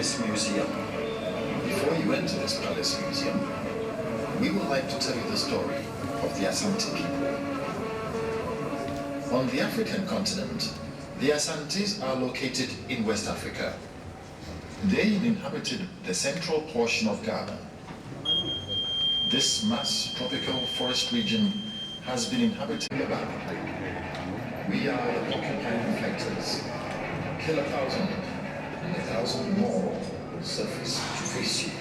Palace Museum. Before you enter this Palace Museum, we would like to tell you the story of the Asante people. On the African continent, the Asantes are located in West Africa. They inhabited the central portion of Ghana. This mass tropical forest region has been inhabited by. We are the occupying reflectors. Kill 1,000, and 1,000 more will surface to face you.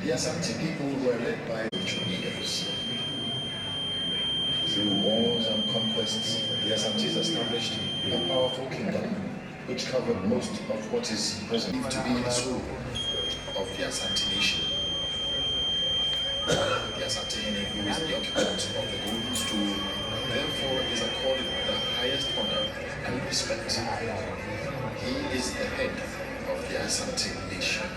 The Asante people were led by spiritual leaders. Through wars and conquests, the Asantes established a powerful kingdom which covered most of what is present to be the soul of the Asante nation. The Asantehene, who is the occupant of the golden stool, therefore is accorded the highest honor and respect. He is the head of the Asante nation.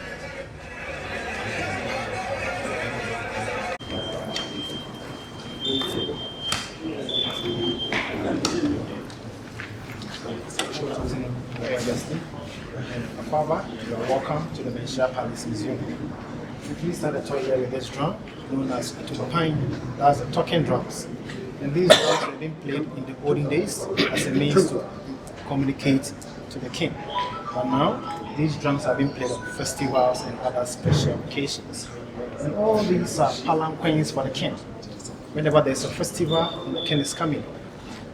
You're welcome to the Menshia Palace Museum. Please start the tour here with this drum, known as Tupapine. That's the talking drums. And these drums were being played in the olden days as a means to communicate to the king. But now, these drums are being played on festivals and other special occasions. And all these are palanquins for the king. Whenever there's a festival and the king is coming,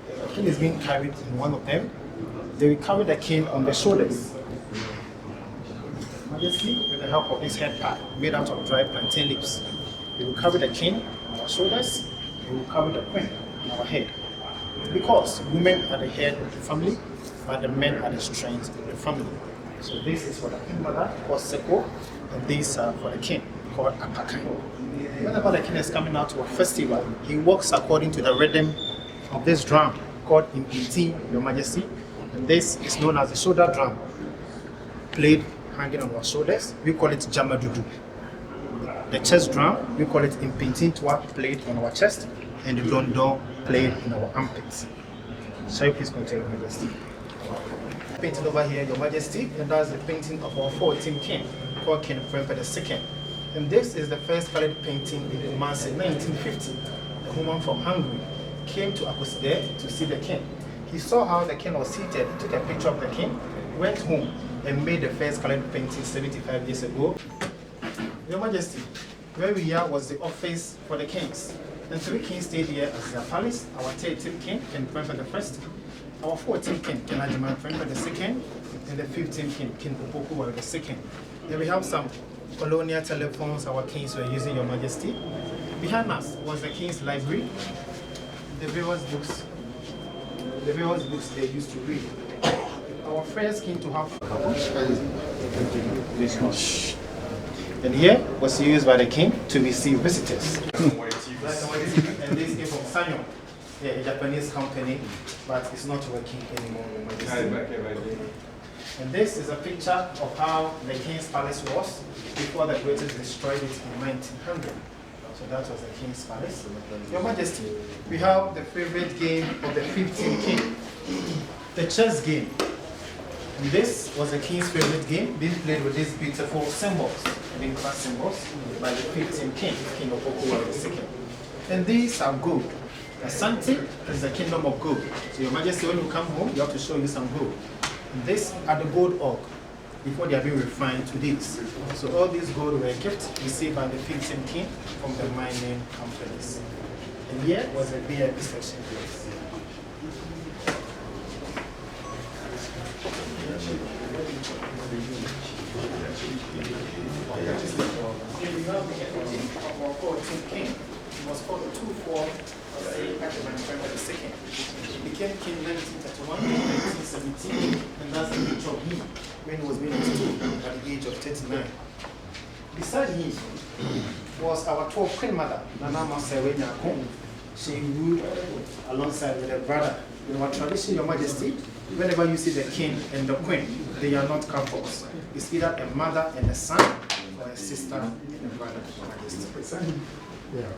the king is being carried in one of them. They will carry the king on their shoulders. Majesty, with the help of this head pad made out of dry plantain leaves, we will carry the king on our shoulders, we will carry the queen on our head. Because women are the head of the family, but the men are the strength of the family. So this is for the queen mother, called Seko, and these are for the king, called Apakan. Whenever the king is coming out to a festival, he walks according to the rhythm of this drum, called Impinti, Your Majesty. And this is known as the shoulder drum, played hanging on our shoulders. We call it Jamadudu. The chest drum, we call it Impinti-Twa, played on our chest, and the dondon played in our armpits. Shall you please continue, Your Majesty? Painting over here, Your Majesty, and that's the painting of our 14th king, called King Prempeh II. And this is the first colored painting in Kumasi, 1950. A woman from Hungary came to Akoside to see the king. He saw how the king was seated, took a picture of the king, went home and made the first colored painting 75 years ago. Your Majesty, where we are was the office for the kings. The 3 kings stayed here as their palace. Our 13th king, King Prempeh I, our 14th king, King Ajima Prempeh II, and the 15th king, King Opoku II. Then we have some colonial telephones our kings were using, Your Majesty. Behind us was the king's library, the various books they used to read. Our first king to have this much. And here was used by the king to receive visitors. And this came from Sanyo, a Japanese company, but it's not working anymore. And this is a picture of how the king's palace was before the British destroyed it in 1900. So that was the king's palace. Your Majesty, we have the favorite game of the 15th king, the chess game. And this was the king's favorite game, being played with these beautiful symbols, being class symbols, by the 15th king, King Opoku II. And these are gold. Asante is the kingdom of gold. So Your Majesty, when you come home, you have to show you some gold. And these are the gold org, before they are being refined to this. So all these gold were a gift received by the 15th king from the mining companies. And here was a VIP section place. Here we have the effigy of our 14th king. He was called the 2-4 II. He became king in 1931, 1917, and that's the picture of him when he was being installed at the age of 39. Beside him was our 12th queen mother, Nana Masewenya Kong. She ruled alongside with her brother. In our tradition, Your Majesty, whenever you see the king and the queen, they are not couples. It's either a mother and a son, or a sister and a brother, Your Majesty. Yeah.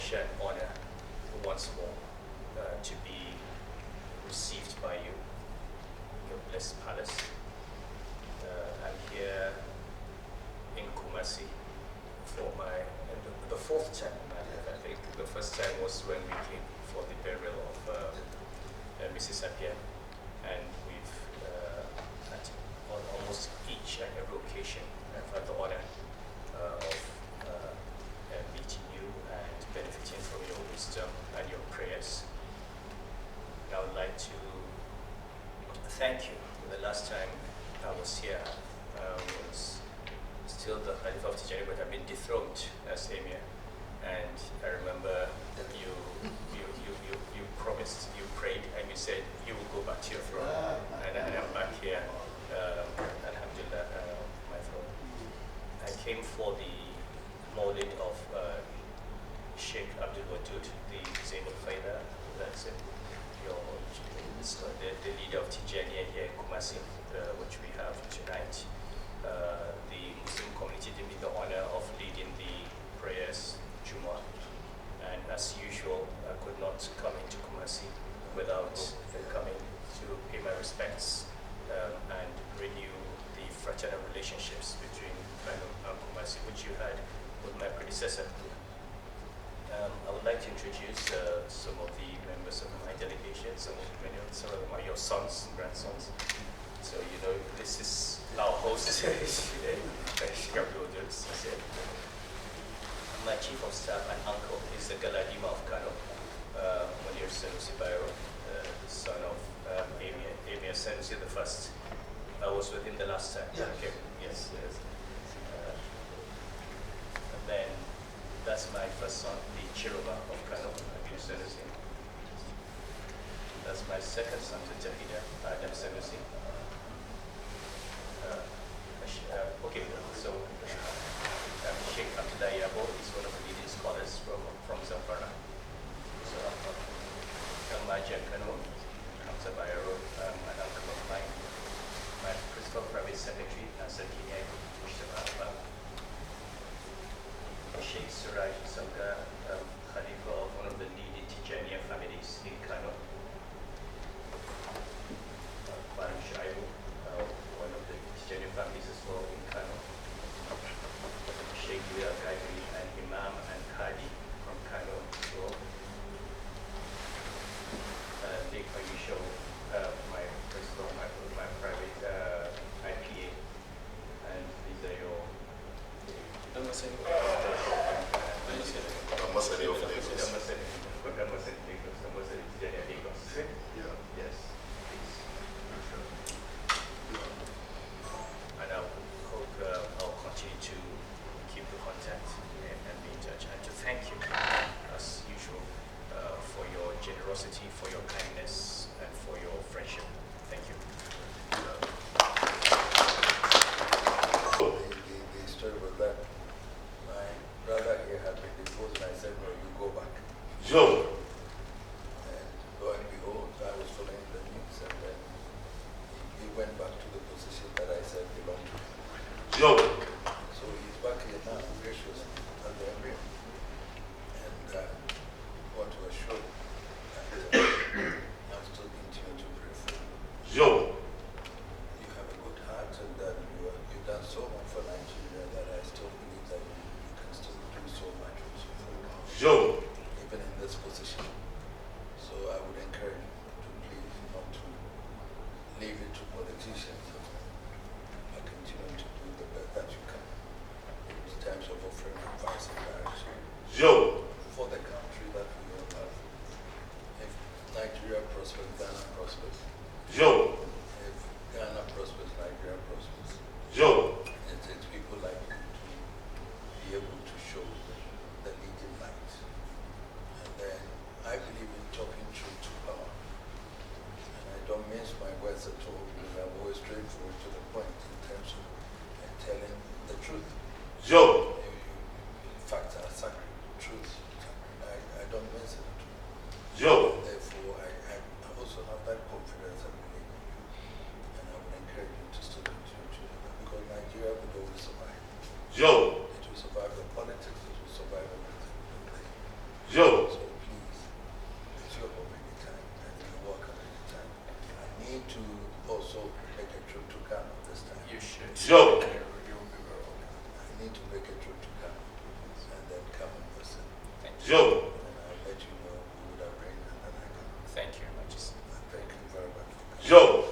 pleasure and honor once more to be received by you, your blessed palace. I'm here in Kumasi for the fourth time in my life. I think the first time was when we came for the burial of Mrs. Appiah, and we've on almost each and every occasion I've had the honor of meeting you and benefiting from your wisdom and your prayers. I would like to thank you. The last time I was here was still the Khalifa of Tijani, but I've been dethroned as Emir. And I remember you promised, you prayed, and you said you will go back to your throne. And I'm back here, alhamdulillah, my throne. I came for the Maulid of Sheikh Abdul Wadud, the disabled fighter, that's it. The leader of Tijaniya here in Kumasi, which we have tonight. The Muslim community did me the honor of leading the prayers, Jumu'ah. And as usual, I could not come into Kumasi without coming to pay my respects and renew the fraternal relationships between Kano and Kumasi, which you had with my predecessor. I would like to introduce some of the members of my delegation. Some of them are your sons and grandsons. So, you know, this is our host, my chief of staff and uncle is the Galadima of Kano, Sanusi, the son of Emir Sanusi the first. I was with him the last time. Yeah. Okay. Yes. And then that's my first son, the Chiroma of Kano, Emir Sanusi. That's my second son, the Tahida, Adam Sanusi. Okay, so Sheikh Abdullah Yabo is one of the leading scholars from Zamfara. So Majan Kano, Hamza Bayero, an uncle of mine. My principal private secretary, Asantehene, Sheikh Suraj Samga, Khalifa of one of the leading Tijaniya families in Kano. Mallam one of the Tijaniya families as well in Kano. Sheikh Gaidri, and Imam and Kadi from Kano as well. Big Ayusho, my principal, my private IPA, and these are your Yes. And I hope I'll continue to keep the contact and be in touch. And to thank you, as usual, for your generosity, for your kindness, and for your friendship. Thank you. The story was that my brother here had been deposed, and I said, no, you go back. Joe. And lo and behold, I was following the news, and then he went back to the position that I said belonged to him. Joe. So he's back here now, gracious, at the Emir. And want to assure you that I'll still continue to pray for you. Joe. You have a good heart, and that you've done so much for Nigeria that I still believe that you can still do so much also for Joe. even in this position. So I would encourage you to please not to leave it to politicians, but continue to do the best that you can in terms of offering advice and direction Joe. for the country that we all have. If Nigeria prospers, Ghana prospers. Joe. If Ghana prospers, Nigeria prospers. Joe. It's people like you to be able to show the leading light. And then I believe in talking truth to power. And I don't mince my words at all, because I'm always straightforward to the point in terms of telling the truth. Joe. Facts are sacred. Truth. I don't mince it at all. Joe. Therefore, I also have that confidence and belief in you. And I would encourage you to still continue to do that, because Nigeria will always survive. Joe. It will survive the politics, it will survive everything. Joe. So please, it's your home anytime and you're welcome anytime. I need to also make a trip to Kano this time. You should. Joe. I need to make a trip to Kano and then come and listen. Joe. And I'll let you know who would have bring and then I can. Thank you, Your Majesty. Thank you very much. Joe.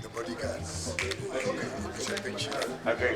The bodyguards. Okay, it's a picture. Okay.